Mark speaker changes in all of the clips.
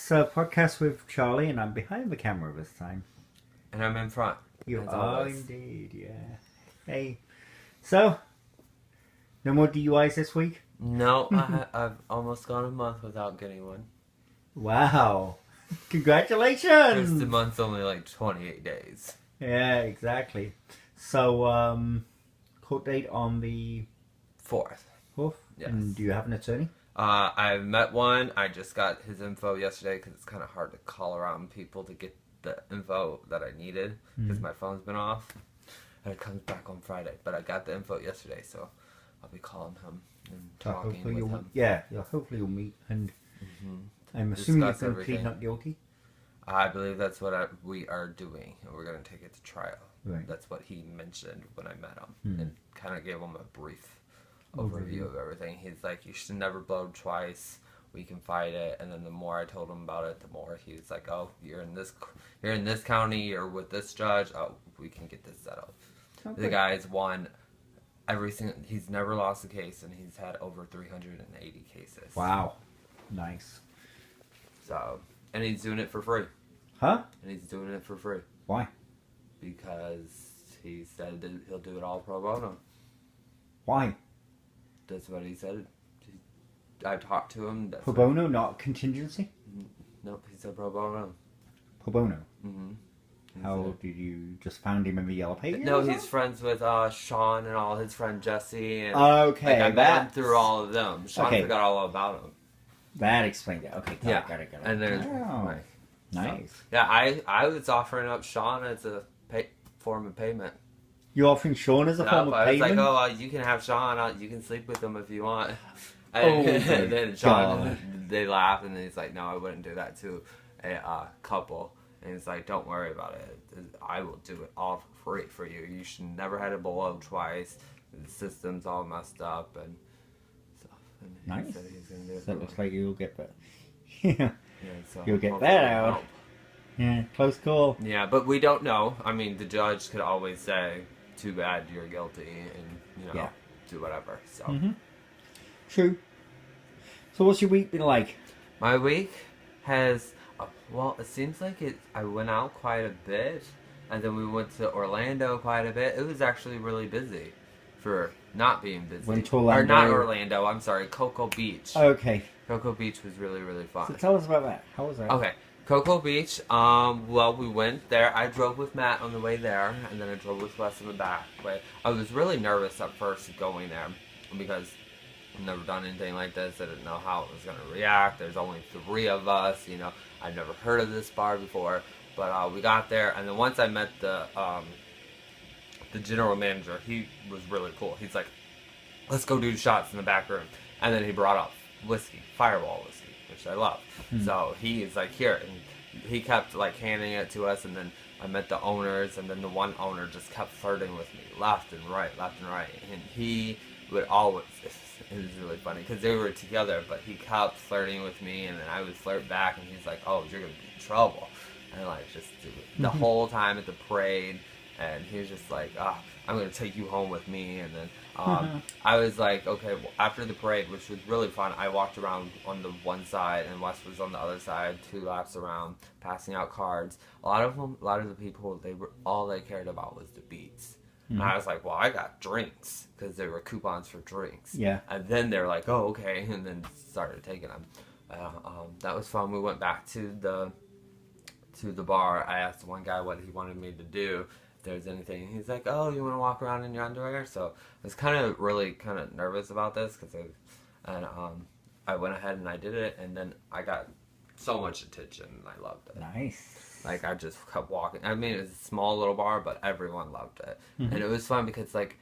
Speaker 1: It's a podcast with Charlie, and I'm behind the camera this time.
Speaker 2: And I'm in front.
Speaker 1: You
Speaker 2: as
Speaker 1: are
Speaker 2: always.
Speaker 1: indeed, yeah. Hey. So, no more DUIs this week?
Speaker 2: No, I've almost gone a month without getting one.
Speaker 1: Wow.
Speaker 2: Because
Speaker 1: Congratulations!
Speaker 2: the month's only like 28 days.
Speaker 1: Yeah, exactly. So, court date on the
Speaker 2: 4th.
Speaker 1: 4th?
Speaker 2: Yes.
Speaker 1: And do you have an attorney?
Speaker 2: I've met one. I just got his info yesterday because it's kind of hard to call around people to get the info that I needed because my phone's been off. And it comes back on Friday. But I got the info yesterday, so I'll be calling him and talking with him.
Speaker 1: Yeah, hopefully you'll meet. And I'm assuming you're
Speaker 2: Discuss
Speaker 1: going to plead
Speaker 2: everything.
Speaker 1: not guilty?
Speaker 2: I believe that's what we are doing, and we're going to take it to trial.
Speaker 1: Right.
Speaker 2: That's what he mentioned when I met him, and kind of gave him a brief overview of everything. He's like, you should never blow twice. We can fight it. And then the more I told him about it, the more he was like, oh, you're in this county, you're with this judge. Oh, we can get this settled.
Speaker 1: Okay.
Speaker 2: The guy's won he's never lost a case, and he's had over 380 cases.
Speaker 1: Wow. Nice.
Speaker 2: So, and he's doing it for free.
Speaker 1: Huh?
Speaker 2: And he's doing it for free.
Speaker 1: Why?
Speaker 2: Because he said that he'll do it all pro bono.
Speaker 1: Why?
Speaker 2: That's what he said. I talked to him.
Speaker 1: Pro bono, not contingency?
Speaker 2: Nope, he said pro bono.
Speaker 1: Pro bono.
Speaker 2: Mm-hmm.
Speaker 1: How did you just found him in the yellow pages?
Speaker 2: No, he's friends with Sean and all his friend Jesse. And,
Speaker 1: Okay,
Speaker 2: I've gone through all of them. Sean
Speaker 1: Okay.
Speaker 2: forgot all about him.
Speaker 1: That explained it. Okay, got it.
Speaker 2: And then,
Speaker 1: Oh, nice.
Speaker 2: yeah, I was offering up Sean as a form of payment.
Speaker 1: You're offering Sean as a form of
Speaker 2: I was
Speaker 1: payment?
Speaker 2: like, oh, you can have Sean. You can sleep with him if you want.
Speaker 1: Oh,
Speaker 2: And then Sean,
Speaker 1: God.
Speaker 2: they laughed, and then he's like, no, I wouldn't do that to a couple. And he's like, don't worry about it. I will do it all for free for you. You should never had to blow twice. The system's all messed up and stuff. And he
Speaker 1: Nice.
Speaker 2: said he's gonna do it
Speaker 1: So it
Speaker 2: for
Speaker 1: looks
Speaker 2: me.
Speaker 1: like you'll get that. Yeah.
Speaker 2: Yeah, so
Speaker 1: You'll get
Speaker 2: hopefully
Speaker 1: that
Speaker 2: it'll
Speaker 1: out.
Speaker 2: help.
Speaker 1: Yeah, close call.
Speaker 2: Yeah, but we don't know. I mean, the judge could always say, too bad, you're guilty, and,
Speaker 1: Yeah.
Speaker 2: do whatever. So
Speaker 1: True. So what's your week been like?
Speaker 2: my week has, well, it seems like I went out quite a bit, and then we went to Orlando quite a bit. It was actually really busy for not being busy.
Speaker 1: Went to
Speaker 2: Or not
Speaker 1: Orlando.
Speaker 2: Orlando, I'm sorry, Cocoa Beach.
Speaker 1: Okay.
Speaker 2: Cocoa Beach was really, really fun.
Speaker 1: So tell us about that. How was that?
Speaker 2: Okay, Cocoa Beach. Well, we went there. I drove with Matt on the way there, and then I drove with Wes on the back way. I was really nervous at first going there because I've never done anything like this. I didn't know how it was going to react. There's only 3 of us. I'd never heard of this bar before. But we got there, and then once I met the general manager, he was really cool. He's like, let's go do shots in the back room. And then he brought up whiskey, Fireball whiskey, which I love. So he is like, here, and he kept like handing it to us, and then I met the owners, and then the one owner just kept flirting with me left and right, and he would always, it was really funny because they were together, but he kept flirting with me, and then I would flirt back, and he's like, oh, you're gonna be in trouble, and like just the whole time at the parade. And he was just like, I'm going to take you home with me. And then I was like, okay, well, after the parade, which was really fun, I walked around on the one side and Wes was on the other side, 2 laps around, passing out cards. A lot of the people, all they cared about was the beats. And I was like, well, I got drinks because there were coupons for drinks.
Speaker 1: Yeah.
Speaker 2: And then they're like, oh, okay. And then started taking them. That was fun. We went back to the bar. I asked one guy what he wanted me to do. If there's anything, he's like, oh, you want to walk around in your underwear? So I was kind of nervous about this because I went ahead and I did it, and then I got so much attention, and I loved it.
Speaker 1: Nice.
Speaker 2: Like, I just kept walking. I mean, it was a small little bar, but everyone loved it. And it was fun because, like,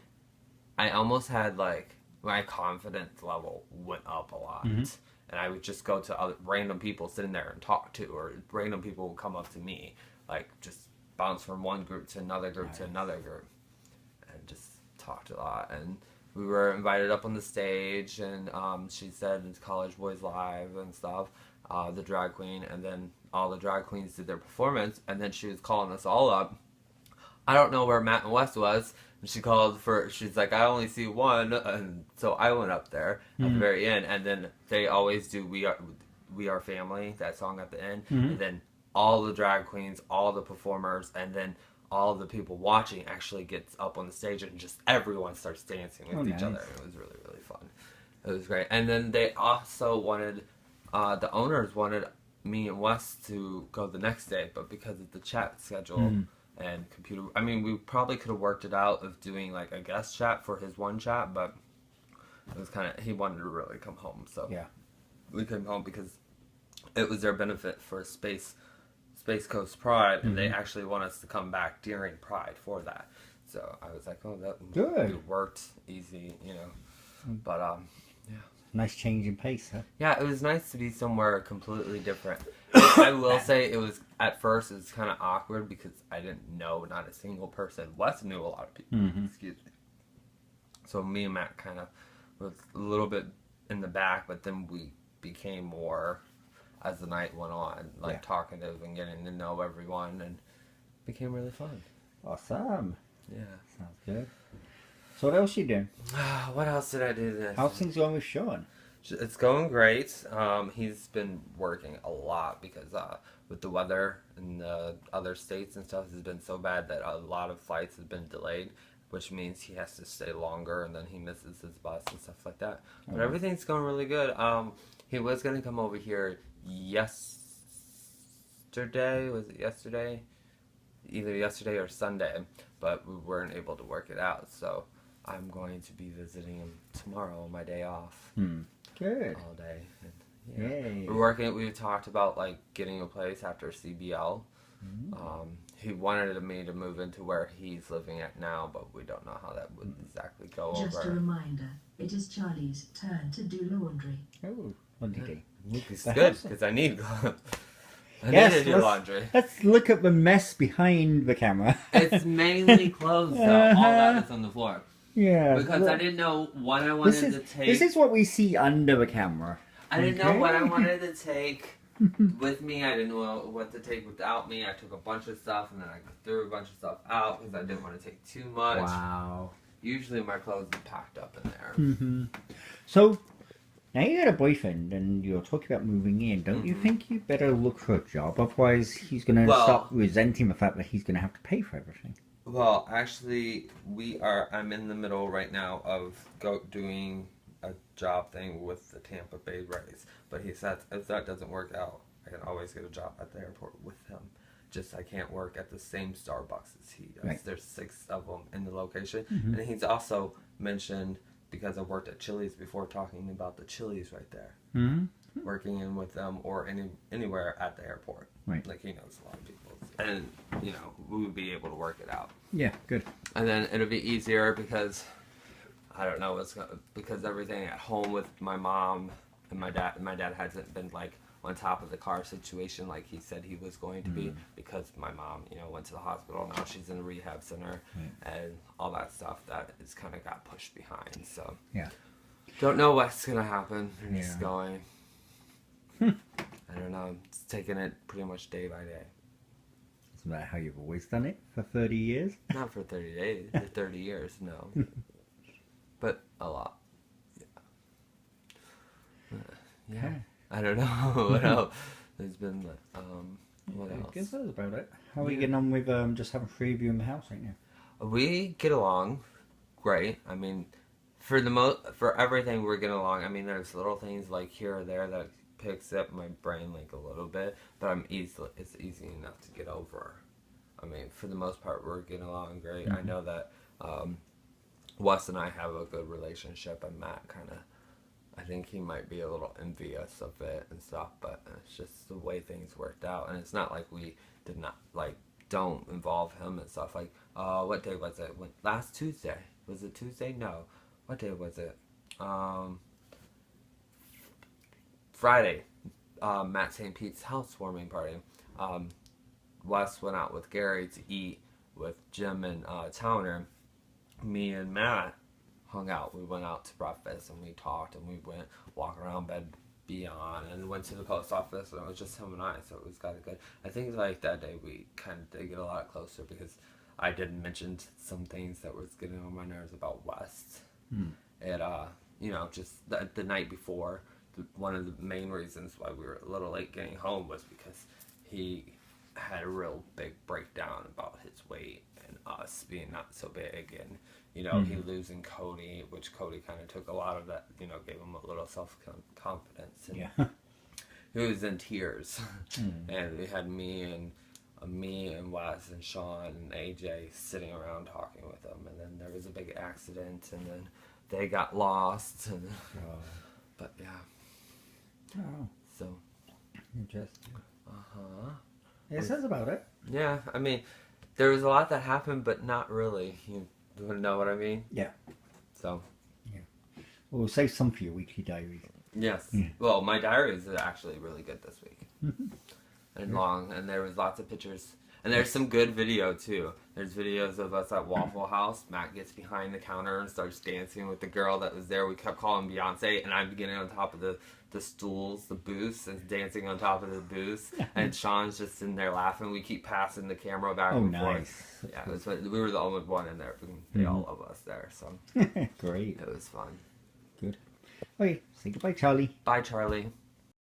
Speaker 2: I almost had, like, my confidence level went up a lot. And I would just go to random people sitting there and talk to, or random people would come up to me, like, just bounce from one group to another group to another group, and just talked a lot. And we were invited up on the stage, and she said it's College Boys Live and stuff, the drag queen, and then all the drag queens did their performance, and then she was calling us all up. I don't know where Matt and Wes was, and she's like, I only see one, and so I went up there at the very end, and then they always do, We Are Family, that song at the end,
Speaker 1: Mhm.
Speaker 2: and then all the drag queens, all the performers, and then all the people watching actually gets up on the stage and just everyone starts dancing with each other. It was really, really fun. It was great. And then they also wanted, the owners wanted me and Wes to go the next day, but because of the chat schedule and computer, I mean, we probably could have worked it out of doing like a guest chat for his one chat, but it was kind of, he wanted to really come home, so
Speaker 1: Yeah.
Speaker 2: we came home because it was their benefit for Space Coast Pride, and they actually want us to come back during Pride for that. So I was like, oh, that
Speaker 1: Good.
Speaker 2: it worked easy, you know. But yeah.
Speaker 1: Nice change in pace, huh?
Speaker 2: Yeah, it was nice to be somewhere completely different. I will say it was, at first, it was kind of awkward because I didn't know not a single person. Wes knew a lot of people. Excuse me. So me and Matt kind of was a little bit in the back, but then we became more as the night went on, like talkative and getting to know everyone, and became really fun.
Speaker 1: Awesome.
Speaker 2: Yeah.
Speaker 1: Sounds good. So what else you doing?
Speaker 2: What else did I do this?
Speaker 1: How's things going with Sean?
Speaker 2: It's going great. He's been working a lot because with the weather in the other states and stuff has been so bad that a lot of flights have been delayed, which means he has to stay longer and then he misses his bus and stuff like that. But everything's going really good. He was going to come over here yesterday. Was it yesterday? Either yesterday or Sunday, but we weren't able to work it out. So I'm going to be visiting him tomorrow on my day off.
Speaker 1: Good.
Speaker 2: All day. And,
Speaker 1: Yay.
Speaker 2: we're working. We talked about like getting a place after CBL. He wanted me to move into where he's living at now, but we don't know how that would exactly go
Speaker 3: Just
Speaker 2: over.
Speaker 3: a reminder, it is Charlie's turn to do laundry.
Speaker 1: Oh, what did he?
Speaker 2: It's good because I need. I
Speaker 1: Yes,
Speaker 2: need to do
Speaker 1: let's-
Speaker 2: laundry.
Speaker 1: Let's look at the mess behind the camera.
Speaker 2: It's mainly clothes though. All that is on the floor.
Speaker 1: Yeah.
Speaker 2: Because
Speaker 1: look,
Speaker 2: I didn't know what I wanted to take.
Speaker 1: this is what we see under the camera.
Speaker 2: I didn't know what I
Speaker 1: Okay.
Speaker 2: wanted to take with me. I didn't know what to take without me. I took a bunch of stuff and then I threw a bunch of stuff out because I didn't want to take too much.
Speaker 1: Wow.
Speaker 2: Usually my clothes are packed up in there.
Speaker 1: So, now you got a boyfriend and you're talking about moving in. Don't you think you better look for a job? Otherwise, he's going to
Speaker 2: Well-
Speaker 1: start resenting the fact that he's going to have to pay for everything.
Speaker 2: Well, actually, I'm in the middle right now of doing a job thing with the Tampa Bay Rays. But he said if that doesn't work out, I can always get a job at the airport with him. Just I can't work at the same Starbucks as he does.
Speaker 1: Right.
Speaker 2: There's 6 of them in the location. And he's also mentioned, because I worked at Chili's before, talking about the Chili's right there. Working in with them or anywhere at the airport.
Speaker 1: Right.
Speaker 2: Like he knows a lot of people. And, you know, we would be able to work it out.
Speaker 1: Yeah, good.
Speaker 2: And then it'll be easier because I don't know because everything at home with my mom and my dad hasn't been like on top of the car situation like he said he was going to be because my mom, you know, went to the hospital. Now she's in a rehab center and all that stuff that is kind of got pushed behind. So
Speaker 1: Yeah.
Speaker 2: don't know what's gonna happen. I'm
Speaker 1: Yeah.
Speaker 2: just going. I don't know. I'm just taking it pretty much day by day.
Speaker 1: Isn't that how you've always done it for 30 years?
Speaker 2: Not for 30 days, for 30 years, no. But a lot. Yeah.
Speaker 1: Okay.
Speaker 2: I don't know what else. There's been, what
Speaker 1: I
Speaker 2: else?
Speaker 1: guess that's about it. How are you
Speaker 2: Yeah.
Speaker 1: getting on with just having 3 of you in the house right now?
Speaker 2: We get along great. I mean, for everything we're getting along. I mean, there's little things like here or there that picks up my brain like a little bit, but it's easy enough to get over. I mean, for the most part, we're getting along great. I know that Wes and I have a good relationship, and Matt I think he might be a little envious of it and stuff, but it's just the way things worked out. And it's not like we did not, don't involve him and stuff. Like, what day was it? Last Tuesday. Was it Tuesday? No. What day was it? Friday. Matt St. Pete's housewarming party. Wes went out with Gary to eat with Jim and Towner. Me and Matt hung out. We went out to breakfast and we talked and we went walk around Bed Beyond and went to the post office, and it was just him and I, so it was kind of good. I think like that day we kind of did get a lot closer because I did mention some things that was getting on my nerves about West. And you know, just the night before one of the main reasons why we were a little late getting home was because he had a real big breakdown about his weight and us being not so big, and he losing Cody, which Cody kind of took a lot of that, gave him a little self-confidence, and he was in tears. And we had me and Wes and Sean and AJ sitting around talking with him, and then there was a big accident, and then they got lost, and but yeah.
Speaker 1: Oh,
Speaker 2: So
Speaker 1: interesting.
Speaker 2: Yes,
Speaker 1: that's about it.
Speaker 2: Yeah, I mean, there was a lot that happened, but not really. You want to know what I mean?
Speaker 1: Yeah.
Speaker 2: So.
Speaker 1: Yeah. We'll save some for your weekly diary.
Speaker 2: Yes. Well, my diary is actually really good this week. And long, and there was lots of pictures. And there's some good video, too. There's videos of us at Waffle House. Matt gets behind the counter and starts dancing with the girl that was there. We kept calling Beyonce, and I'm getting on top of the stools, the booths, and dancing on top of the booths. And Sean's just in there laughing. We keep passing the camera back and forth.
Speaker 1: Nice.
Speaker 2: Yeah, it was fun. We were the only one in there. They all love us there, so.
Speaker 1: Great.
Speaker 2: It was fun.
Speaker 1: Good. Okay, say goodbye, Charlie.
Speaker 2: Bye, Charlie.